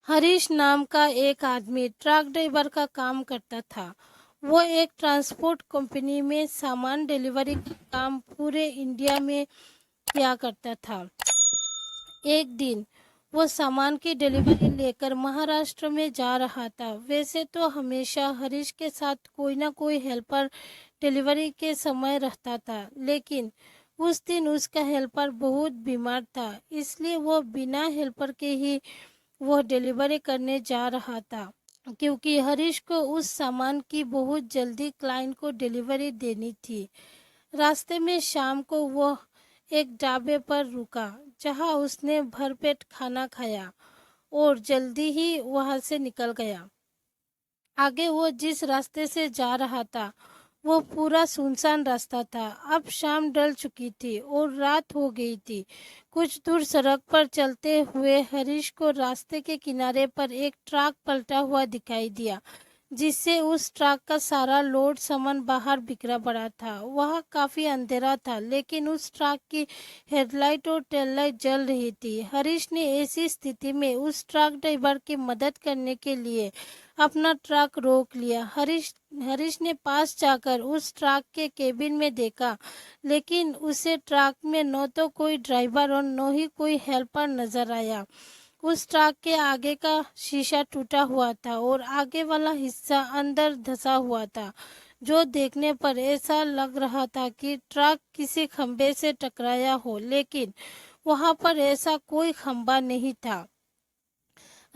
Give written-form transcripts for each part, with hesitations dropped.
हरीश नाम का एक आदमी ट्रक ड्राइवर का काम करता था। वो एक ट्रांसपोर्ट कंपनी में सामान डिलीवरी का काम पूरे इंडिया में किया करता था। एक दिन वो सामान की डिलीवरी लेकर महाराष्ट्र में जा रहा था। वैसे तो हमेशा हरीश के साथ कोई ना कोई हेल्पर डिलीवरी के समय रहता था, लेकिन उस दिन उसका हेल्पर बहुत बीमार था, इसलिए वो बिना हेल्पर के ही वो डिलीवरी करने जा रहा था। क्योंकि हरीश को उस सामान की बहुत जल्दी क्लाइंट को डिलीवरी देनी थी। रास्ते में शाम को वो एक ढाबे पर रुका, जहां उसने भरपेट खाना खाया और जल्दी ही वहां से निकल गया। आगे वो जिस रास्ते से जा रहा था वो पूरा सुनसान रास्ता था। अब शाम ढल चुकी थी और रात हो गई थी। कुछ दूर सड़क पर चलते हुए हरीश को रास्ते के किनारे पर एक ट्रक पलटा हुआ दिखाई दिया, जिससे उस ट्रक का सारा लोड सामान बाहर बिखरा पड़ा था। वह काफी अंधेरा था, लेकिन उस ट्रक की हेडलाइट और टेल लाइट जल रही थी। हरीश ने ऐसी स्थिति में उस ट्रक ड्राइवर की मदद करने के लिए अपना ट्रक रोक लिया। हरीश ने पास जाकर उस ट्रक के केबिन में देखा, लेकिन उसे ट्रक में न तो कोई ड्राइवर और न ही कोई हेल्पर नजर आया। उस ट्रक के आगे का शीशा टूटा हुआ था और आगे वाला हिस्सा अंदर धंसा हुआ था, जो देखने पर ऐसा लग रहा था कि ट्रक किसी खंभे से टकराया हो, लेकिन वहां पर ऐसा कोई खंभा नहीं था।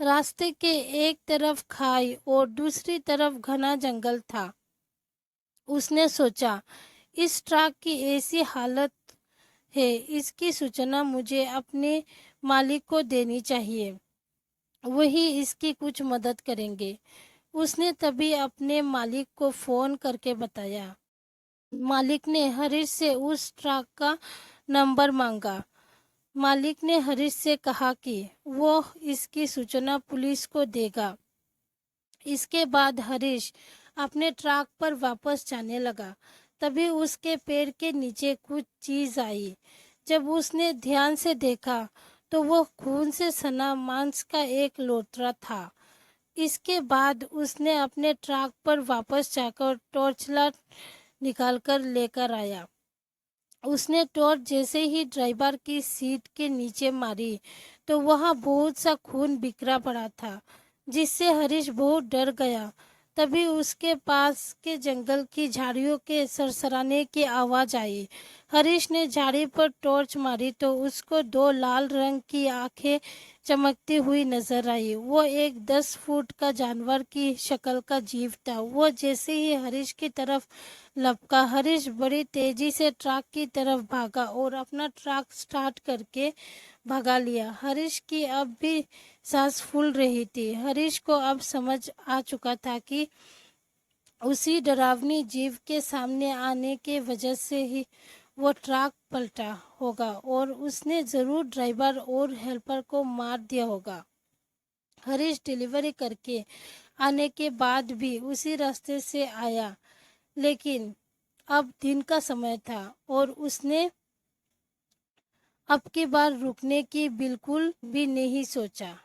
रास्ते के एक तरफ खाई और दूसरी तरफ घना जंगल था। उसने सोचा, इस ट्रक की ऐसी हालत है, इसकी सूचना मुझे अपने मालिक को देनी चाहिए, वही इसकी कुछ मदद करेंगे। उसने तभी अपने मालिक को फोन करके बताया। मालिक ने हरीश से उस ट्रक का नंबर मांगा। मालिक ने हरीश से कहा कि वो इसकी सूचना पुलिस को देगा। इसके बाद हरीश अपने ट्रक पर वापस जाने लगा। तभी उसके पैर के नीचे कुछ चीज आई। जब उसने ध्यान से देखा तो वो खून से सना मांस का एक लोथड़ा था। इसके बाद उसने अपने ट्रक पर वापस जाकर टॉर्च लाइट निकालकर लेकर आया। उसने टॉर्च जैसे ही ड्राइवर की सीट के नीचे मारी तो वहां बहुत सा खून बिखरा पड़ा था, जिससे हरीश बहुत डर गया। तभी उसके पास के जंगल की झाड़ियों के सरसराने की आवाज आई। हरीश ने झाड़ी पर टॉर्च मारी तो उसको दो लाल रंग की आंखें चमकती हुई नजर आई। वो एक 10 फुट का जानवर की शक्ल का जीव था। वो जैसे ही हरीश की तरफ लपका, हरीश बड़ी तेजी से ट्रक की तरफ भागा और अपना ट्रक स्टार्ट करके भगा लिया। हरीश की अब भी सांस फूल रही थी। हरीश को अब समझ आ चुका था कि उसी डरावनी जीव के सामने आने के वजह से ही वो ट्रक पलटा होगा और उसने जरूर ड्राइवर और हेल्पर को मार दिया होगा। हरीश डिलीवरी करके आने के बाद भी उसी रास्ते से आया, लेकिन अब दिन का समय था और उसने अब की बार रुकने की बिल्कुल भी नहीं सोचा।